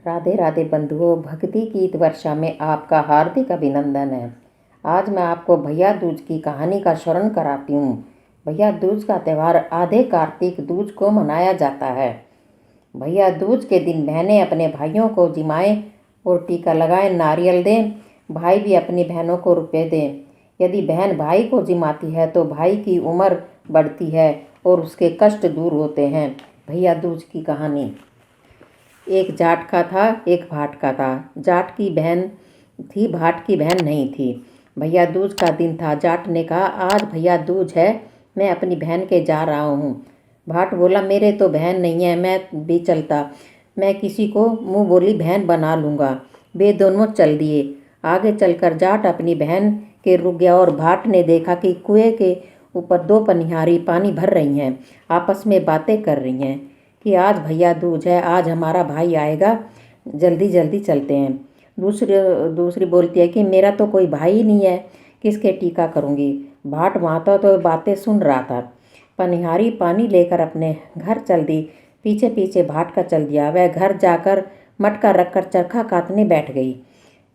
राधे राधे बंधुओं, भक्ति गीत वर्षा में आपका हार्दिक अभिनंदन है। आज मैं आपको भैया दूज की कहानी का स्मरण कराती हूँ। भैया दूज का त्यौहार आधे कार्तिक दूज को मनाया जाता है। भैया दूज के दिन बहनें अपने भाइयों को जिमाएं और टीका लगाएं, नारियल दें। भाई भी अपनी बहनों को रुपए दें। यदि बहन भाई को जिमाती है तो भाई की उम्र बढ़ती है और उसके कष्ट दूर होते हैं। भैया दूज की कहानी। एक जाट का था, एक भाट का था। जाट की बहन थी, भाट की बहन नहीं थी। भैया दूज का दिन था। जाट ने कहा, आज भैया दूज है, मैं अपनी बहन के जा रहा हूँ। भाट बोला, मेरे तो बहन नहीं है, मैं भी चलता। मैं किसी को मुँह बोली बहन बना लूँगा। वे दोनों चल दिए। आगे चलकर जाट अपनी बहन के रुक गया और भाट ने देखा कि कुएं के ऊपर दो पनिहारी पानी भर रही हैं, आपस में बातें कर रही हैं कि आज भैया दूज है, आज हमारा भाई आएगा, जल्दी जल्दी चलते हैं। दूसरी बोलती है कि मेरा तो कोई भाई ही नहीं है, किसके टीका करूँगी। भाट माता तो बातें सुन रहा था। पनिहारी पानी लेकर अपने घर चल दी। पीछे पीछे भाट का चल दिया। वह घर जाकर मटका रखकर चरखा काटने बैठ गई।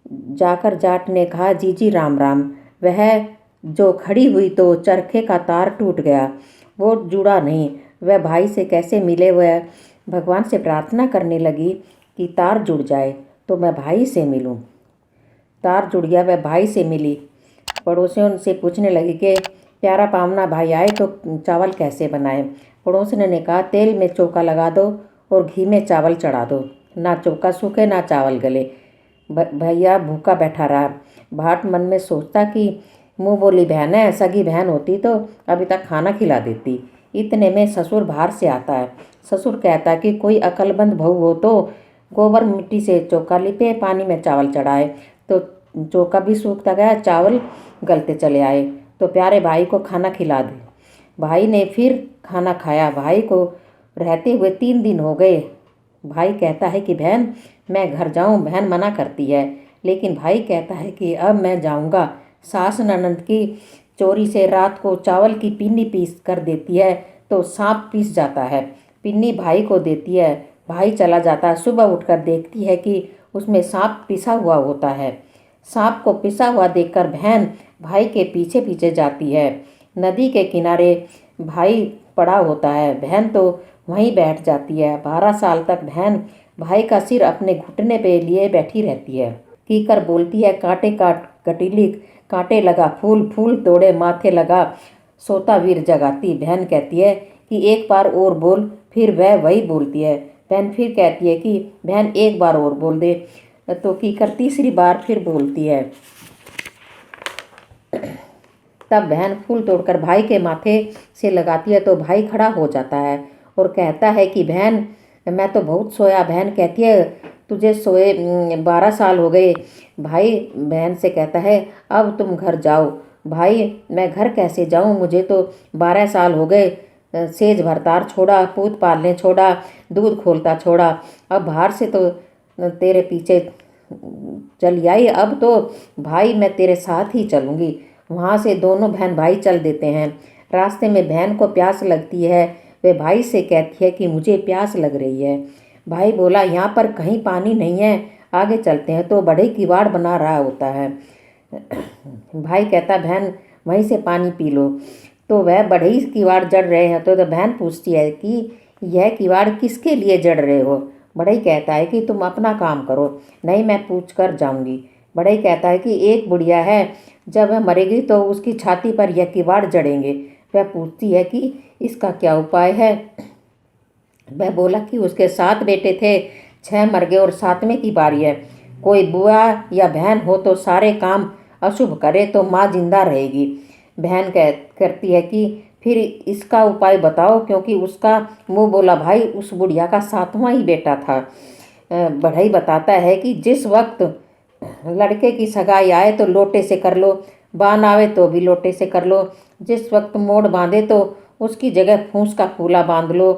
जाकर जाट ने कहा, जीजी राम राम। वह जो खड़ी हुई तो चरखे का तार टूट गया, वो जुड़ा नहीं। वह भाई से कैसे मिले। वह भगवान से प्रार्थना करने लगी कि तार जुड़ जाए तो मैं भाई से मिलूं। तार जुड़ गया, वह भाई से मिली। पड़ोसियों से पूछने लगी कि प्यारा पावना भाई आए तो चावल कैसे बनाए। पड़ोसियों ने कहा, तेल में चौका लगा दो और घी में चावल चढ़ा दो, ना चौका सूखे ना चावल गले। भैया भूखा बैठा रहा। भाट मन में सोचता कि मुँह बोली बहन है, सगी बहन होती तो अभी तक खाना खिला देती। इतने में ससुर बाहर से आता है। ससुर कहता है कि कोई अकलमंद बहू हो तो गोबर मिट्टी से चौका लिपे, पानी में चावल चढ़ाए। तो चौका भी सूखता गया, चावल गलते चले आए। तो प्यारे भाई को खाना खिला दे। भाई ने फिर खाना खाया। भाई को रहते हुए 3 दिन हो गए। भाई कहता है कि बहन मैं घर जाऊं। बहन मना करती है, लेकिन भाई कहता है कि अब मैं जाऊंगा। सास ननद की चोरी से रात को चावल की पिन्नी पीस कर देती है तो सांप पीस जाता है। पिन्नी भाई को देती है। भाई चला जाता है। सुबह उठकर देखती है कि उसमें सांप पिसा हुआ होता है। सांप को पिसा हुआ देखकर बहन भाई के पीछे पीछे जाती है। नदी के किनारे भाई पड़ा होता है। बहन तो वहीं बैठ जाती है। 12 साल तक बहन भाई का सिर अपने घुटने पे लिए बैठी रहती है। कीकर बोलती है, कांटे काट कटीली, कांटे लगा फूल, फूल तोड़े माथे लगा, सोता वीर जगाती। बहन कहती है कि एक बार और बोल। फिर वह वही बोलती है। बहन फिर कहती है कि बहन एक बार और बोल दे। तो कीकर तीसरी बार फिर बोलती है। तब बहन फूल तोड़कर भाई के माथे से लगाती है तो भाई खड़ा हो जाता है और कहता है कि बहन मैं तो बहुत सोया। बहन कहती है, तुझे सोए 12 साल हो गए। भाई बहन से कहता है, अब तुम घर जाओ। भाई, मैं घर कैसे जाऊं, मुझे तो 12 साल हो गए। सेज भरतार छोड़ा, पूत पालने छोड़ा, दूध खोलता छोड़ा। अब बाहर से तो तेरे पीछे चली आई, अब तो भाई मैं तेरे साथ ही चलूँगी। वहाँ से दोनों बहन भाई चल देते हैं। रास्ते में बहन को प्यास लगती है। वे भाई से कहती है कि मुझे प्यास लग रही है। भाई बोला, यहाँ पर कहीं पानी नहीं है, आगे चलते हैं। तो बढ़ई किवाड़ बना रहा होता है। भाई कहता, बहन वहीं से पानी पी लो। तो वह बढ़ई किवाड़ जड़ रहे हैं। तो बहन पूछती है कि यह किवाड़ किसके लिए जड़ रहे हो। बढ़ई कहता है कि तुम अपना काम करो। नहीं, मैं पूछ कर जाऊँगी। बढ़ई कहता है कि एक बुढ़िया है, जब वह मरेगी तो उसकी छाती पर यह किवाड़ जड़ेंगे। वह पूछती है कि इसका क्या उपाय है। वह बोला कि उसके 7 बेटे थे, 6 मर गए और 7वें की बारी है। कोई बुआ या बहन हो तो सारे काम अशुभ करे तो माँ जिंदा रहेगी। बहन करती है कि फिर इसका उपाय बताओ, क्योंकि उसका मुँह बोला भाई उस बुढ़िया का 7वां ही बेटा था। बढ़ई बताता है कि जिस वक्त लड़के की सगाई आए तो लोटे से कर लो, बान आवे तो भी लोटे से कर लो। जिस वक्त मोड़ बांधे तो उसकी जगह फूस का फूला बांध लो।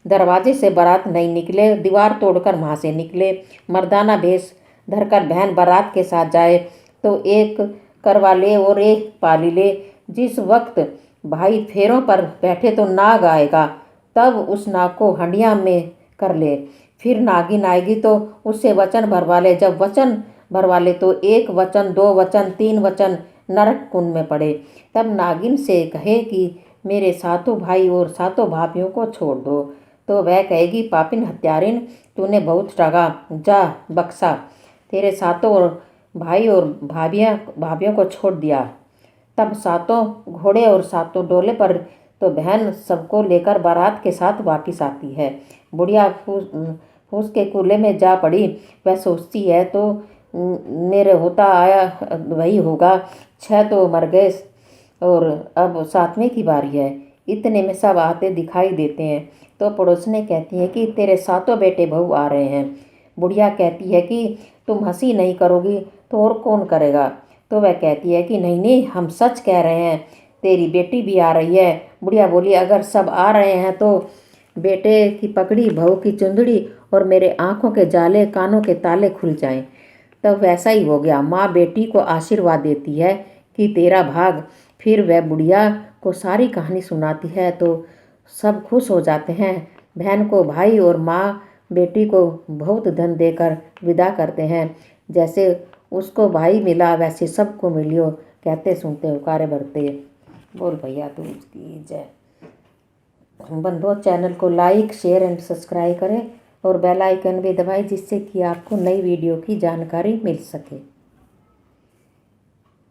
दरवाजे से बारात नहीं निकले, दीवार तोड़कर वहाँ से निकले। मर्दाना भेष धरकर बहन बारात के साथ जाए तो एक करवा ले और एक पाली ले। जिस वक्त भाई फेरों पर बैठे तो नाग आएगा, तब उस नाग को हंडिया में कर ले। फिर नागिन आएगी तो उससे वचन भरवा ले। जब वचन भरवा ले तो 1 वचन, 2 वचन, 3 वचन नरक कुंड में पड़े। तब नागिन से कहे कि मेरे सातों भाई और सातों भाभियों को छोड़ दो। तो वह कहेगी पापिन हत्यारिन, तूने बहुत ठगा, जा बक्सा, तेरे सातों भाई और भाभियों को छोड़ दिया। तब सातों घोड़े और सातों डोले पर तो बहन सबको लेकर बारात के साथ वापिस आती है। बुढ़िया फूस के कूले में जा पड़ी। वह सोचती है तो मेरे होता आया वही होगा, 6 तो मर गए और अब 7वें की बारी है। इतने में सब आते दिखाई देते हैं। तो पड़ोसने कहती है कि तेरे सातों बेटे बहू आ रहे हैं। बुढ़िया कहती है कि तुम हंसी नहीं करोगी तो और कौन करेगा। तो वह कहती है कि नहीं नहीं, हम सच कह रहे हैं, तेरी बेटी भी आ रही है। बुढ़िया बोली अगर सब आ रहे हैं तो बेटे की पगड़ी, बहू की चुंदड़ी और मेरे आँखों के जाले, कानों के ताले खुल जाएं। तब वैसा ही हो गया। माँ बेटी को आशीर्वाद देती है कि तेरा भाग। फिर वह बुढ़िया को सारी कहानी सुनाती है तो सब खुश हो जाते हैं। बहन को भाई और माँ बेटी को बहुत धन देकर विदा करते हैं। जैसे उसको भाई मिला वैसे सबको मिलियो, कहते सुनते हुकारे भरते। बोल भैया दूज की जय। बंधुओं, चैनल को लाइक, शेयर एंड सब्सक्राइब करें और बेल आइकन भी दबाएं जिससे कि आपको नई वीडियो की जानकारी मिल सके।